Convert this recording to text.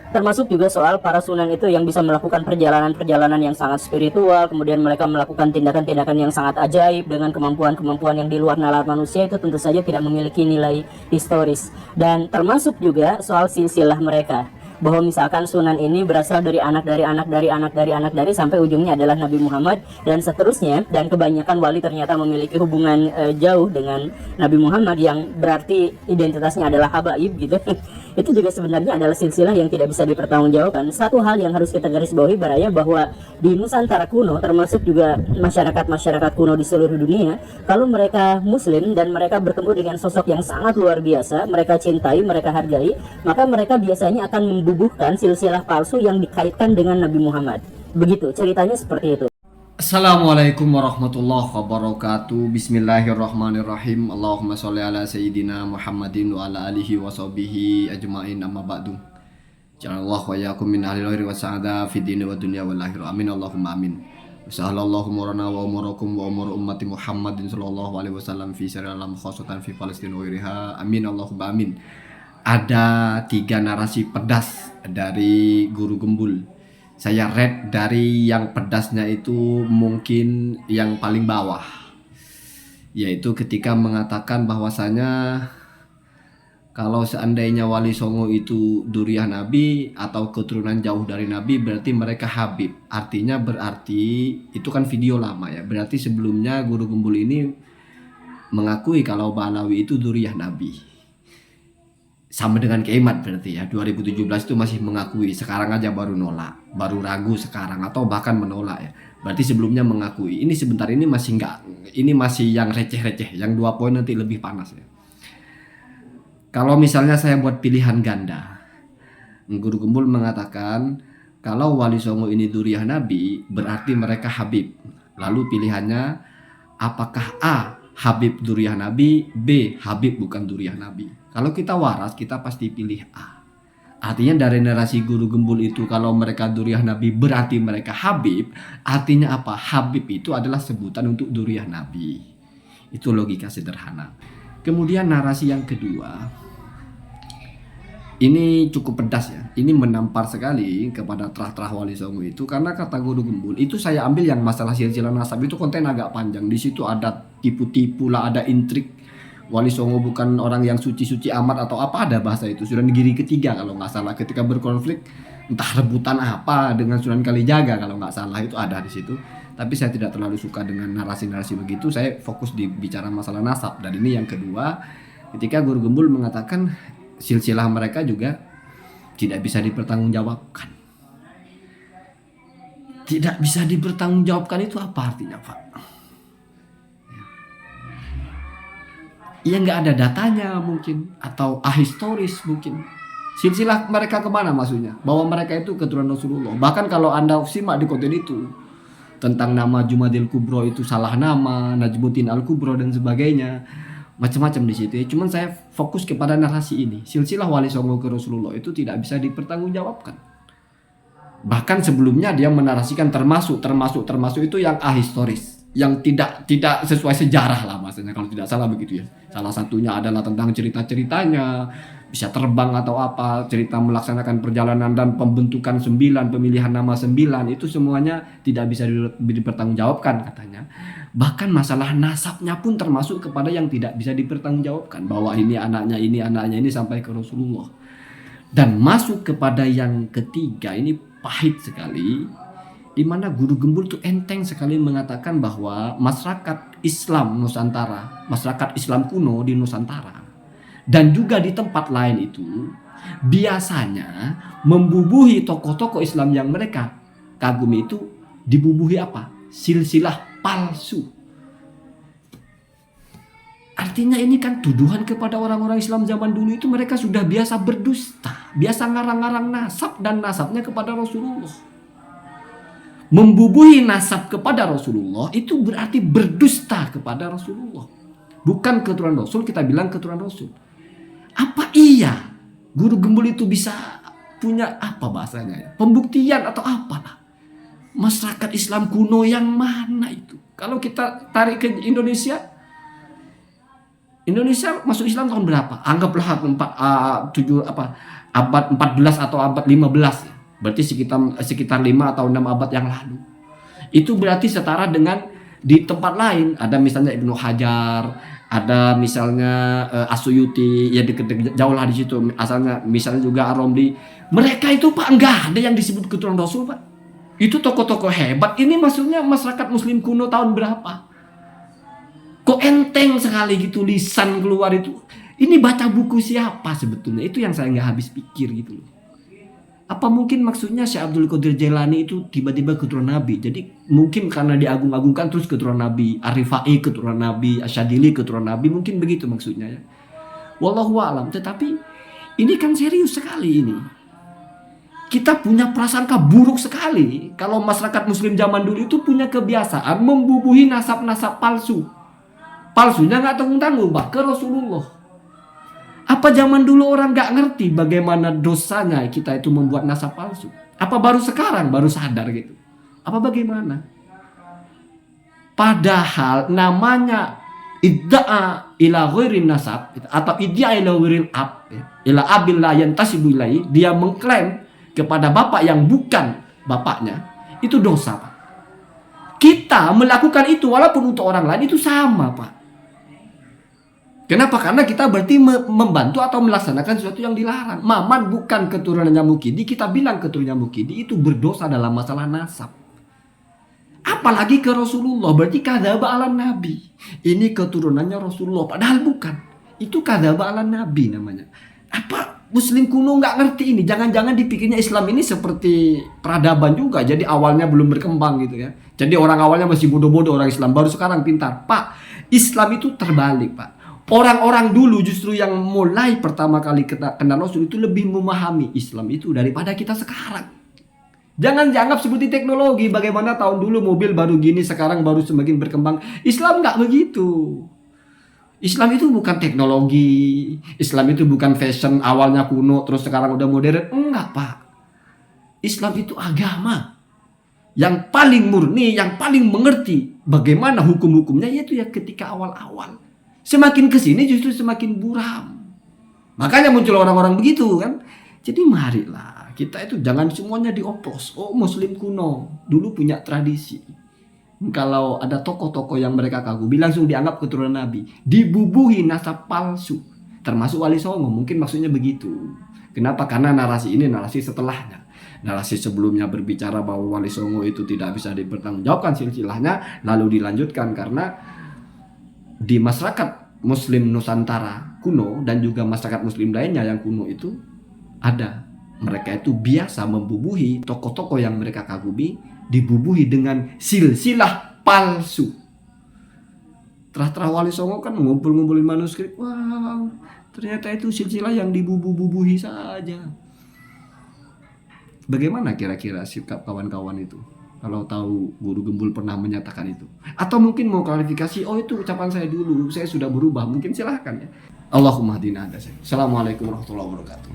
Termasuk juga soal para sunan itu yang bisa melakukan perjalanan-perjalanan yang sangat spiritual, kemudian mereka melakukan tindakan-tindakan yang sangat ajaib dengan kemampuan-kemampuan yang di luar nalar manusia, itu tentu saja tidak memiliki nilai historis. Dan termasuk juga soal silsilah mereka, bahwa misalkan sunan ini berasal dari anak dari anak dari anak dari anak dari sampai ujungnya adalah Nabi Muhammad dan seterusnya, dan kebanyakan wali ternyata memiliki hubungan jauh dengan Nabi Muhammad yang berarti identitasnya adalah habaib gitu. Itu juga sebenarnya adalah silsilah yang tidak bisa dipertanggungjawabkan. Satu hal yang harus kita garis bawahi Baraya, bahwa di Nusantara kuno, termasuk juga masyarakat-masyarakat kuno di seluruh dunia, kalau mereka muslim dan mereka bertemu dengan sosok yang sangat luar biasa, mereka cintai, mereka hargai, maka mereka biasanya akan membubuhkan silsilah palsu yang dikaitkan dengan Nabi Muhammad. Begitu ceritanya, seperti itu. Assalamualaikum warahmatullahi wabarakatuh. Bismillahirrahmanirrahim. Allahumma sholli ala sayyidina Muhammadin wa ala alihi wa sahbihi ajmain, amma ba'du. Ja'alallahu wa iyyakum min ahli khairi wa sa'ada fid dini wa dunya wal akhirah. Amin Allahumma amin. Sallallahu umurana wa umurakum wa umur ummati Muhammadin sallallahu alaihi wasallam fi sirri alam khassatan fi Palestina wa ghairiha. Amin Allahumma amin. Ada 3 narasi pedas dari Guru Gembul. Saya rate dari yang pedasnya itu mungkin yang paling bawah, yaitu ketika mengatakan bahwasanya kalau seandainya Wali Songo itu duriah Nabi atau keturunan jauh dari Nabi, berarti mereka Habib. Artinya berarti itu kan video lama ya. Berarti sebelumnya Guru Gembul ini mengakui kalau Balawi itu duriah Nabi. Sama dengan Kemat berarti ya, 2017 itu masih mengakui, sekarang aja baru nolak, baru ragu sekarang atau bahkan menolak ya. Berarti sebelumnya mengakui. Ini sebentar ini masih enggak, ini masih yang receh-receh, yang 2 poin nanti lebih panas ya. Kalau misalnya saya buat pilihan ganda, Guru Gembul mengatakan kalau Wali Songo ini duriah Nabi, berarti mereka Habib. Lalu pilihannya, apakah A, Habib duriah Nabi, B, Habib bukan duriah Nabi? Kalau kita waras, kita pasti pilih A. Artinya dari narasi Guru Gembul itu, kalau mereka duriah Nabi berarti mereka Habib. Artinya apa? Habib itu adalah sebutan untuk duriah Nabi. Itu logika sederhana. Kemudian narasi yang kedua, ini cukup pedas ya. Ini menampar sekali kepada terah-terah Wali Songo itu, karena kata Guru Gembul itu, saya ambil yang masalah silsilah nasab itu konten agak panjang. Di situ ada tipu-tipu lah, ada intrik. Wali Songo bukan orang yang suci-suci amat atau apa, ada bahasa itu. Sunan Giri ketiga kalau nggak salah, ketika berkonflik entah rebutan apa dengan Sunan Kalijaga kalau nggak salah, itu ada di situ. Tapi saya tidak terlalu suka dengan narasi-narasi begitu. Saya fokus di bicara masalah nasab. Dan ini yang kedua, ketika Guru Gembul mengatakan silsilah mereka juga tidak bisa dipertanggungjawabkan. Tidak bisa dipertanggungjawabkan itu apa artinya, Pak? Ya nggak ada datanya mungkin, atau ahistoris mungkin. Silsilah mereka kemana maksudnya? Bahwa mereka itu keturunan Rasulullah. Bahkan kalau Anda simak di konten itu, tentang nama Jumadil Kubro itu salah nama, Najmuddin Al-Kubro dan sebagainya, macam-macam di situ ya. Cuman saya fokus kepada narasi ini. Silsilah Wali Songo ke Rasulullah itu tidak bisa dipertanggungjawabkan. Bahkan sebelumnya dia menarasikan termasuk itu yang ahistoris, yang tidak sesuai sejarah lah maksudnya, kalau tidak salah begitu ya. Salah satunya adalah tentang cerita-ceritanya, bisa terbang atau apa, cerita melaksanakan perjalanan dan pembentukan 9, pemilihan nama 9, itu semuanya tidak bisa dipertanggungjawabkan katanya. Bahkan masalah nasabnya pun termasuk kepada yang tidak bisa dipertanggungjawabkan, bahwa ini anaknya ini sampai ke Rasulullah. Dan masuk kepada yang ketiga, ini pahit sekali, di mana Guru Gembul itu enteng sekali mengatakan bahwa masyarakat Islam Nusantara, masyarakat Islam kuno di Nusantara dan juga di tempat lain itu biasanya membubuhi tokoh-tokoh Islam yang mereka kagumi itu dibubuhi apa? Silsilah palsu. Artinya ini kan tuduhan kepada orang-orang Islam zaman dulu itu, mereka sudah biasa berdusta, biasa ngarang-ngarang nasab dan nasabnya kepada Rasulullah. Membubuhi nasab kepada Rasulullah itu berarti berdusta kepada Rasulullah. Bukan keturunan Rasul, kita bilang keturunan Rasul. Apa iya Guru Gembul itu bisa punya apa bahasanya ya, pembuktian atau apalah? Masyarakat Islam kuno yang mana itu? Kalau kita tarik ke Indonesia masuk Islam tahun berapa? Anggaplah 7 abad 14 atau abad 15. Berarti sekitar 5 atau 6 abad yang lalu. Itu berarti setara dengan di tempat lain, ada misalnya Ibnu Hajar, ada misalnya Asyuyuti, ya deket jauh lah di situ. Asalnya misalnya juga Ar-Romli. Mereka itu Pak enggak ada yang disebut keturunan Rasul Pak. Itu tokoh-tokoh hebat. Ini maksudnya masyarakat Muslim kuno tahun berapa? Kok enteng sekali gitu lisan keluar itu. Ini baca buku siapa sebetulnya? Itu yang saya nggak habis pikir gitu loh. Apa mungkin maksudnya Syekh Abdul Qadir Jailani itu tiba-tiba keturunan Nabi? Jadi mungkin karena diagung-agungkan terus keturunan Nabi. Ar-Rifai keturunan Nabi, Asyadili keturunan Nabi, mungkin begitu maksudnya ya. Wallahu a'lam. Tetapi ini kan serius sekali ini. Kita punya prasangka buruk sekali kalau masyarakat Muslim zaman dulu itu punya kebiasaan membubuhi nasab-nasab palsu. Palsunya nggak tanggung-tanggung Pak, ke Rasulullah. Apa zaman dulu orang gak ngerti bagaimana dosanya kita itu membuat nasab palsu? Apa baru sekarang baru sadar gitu? Apa bagaimana? Padahal namanya idda'a ila ghairin nasab atau idda'a ila ghairil ab, ila abil la yantasibu ilaihi, dia mengklaim kepada bapak yang bukan bapaknya, itu dosa Pak. Kita melakukan itu walaupun untuk orang lain itu sama Pak. Kenapa? Karena kita berarti membantu atau melaksanakan sesuatu yang dilarang. Maman bukan keturunannya Mukidi, kita bilang keturunannya Mukidi itu berdosa dalam masalah nasab. Apalagi ke Rasulullah, berarti kadzaba ala Nabi. Ini keturunannya Rasulullah, padahal bukan. Itu kadzaba ala Nabi namanya. Apa Muslim kuno nggak ngerti ini? Jangan-jangan dipikirnya Islam ini seperti peradaban juga. Jadi awalnya belum berkembang gitu ya. Jadi orang awalnya masih bodoh-bodoh orang Islam, baru sekarang pintar. Pak, Islam itu terbalik Pak. Orang-orang dulu justru yang mulai pertama kali kenal Rasul itu lebih memahami Islam itu daripada kita sekarang. Jangan dianggap seperti teknologi. Bagaimana tahun dulu mobil baru gini, sekarang baru semakin berkembang. Islam nggak begitu. Islam itu bukan teknologi. Islam itu bukan fashion awalnya kuno terus sekarang udah modern. Enggak Pak. Islam itu agama yang paling murni, yang paling mengerti bagaimana hukum-hukumnya, yaitu ya ketika awal-awal. Semakin kesini justru semakin buram. Makanya muncul orang-orang begitu kan. Jadi marilah kita itu jangan semuanya dioplos. Oh Muslim kuno dulu punya tradisi. Kalau ada tokoh-tokoh yang mereka kagumi langsung dianggap keturunan Nabi. Dibubuhi nasab palsu. Termasuk Wali Songo, mungkin maksudnya begitu. Kenapa? Karena narasi ini narasi setelahnya. Narasi sebelumnya berbicara bahwa Wali Songo itu tidak bisa dipertanggungjawabkan silsilahnya. Lalu dilanjutkan karena di masyarakat Muslim Nusantara kuno dan juga masyarakat Muslim lainnya yang kuno itu ada. Mereka itu biasa membubuhi tokoh-tokoh yang mereka kagumi, dibubuhi dengan silsilah palsu. Terah-terah Wali Songo kan ngumpul-ngumpulin manuskrip. Wow, ternyata itu silsilah yang dibubuhi saja. Bagaimana kira-kira sikap kawan-kawan itu? Kalau tahu Guru Gembul pernah menyatakan itu. Atau mungkin mau klarifikasi, oh itu ucapan saya dulu, saya sudah berubah. Mungkin silahkan ya. Allahumma hadina. Assalamualaikum warahmatullahi wabarakatuh.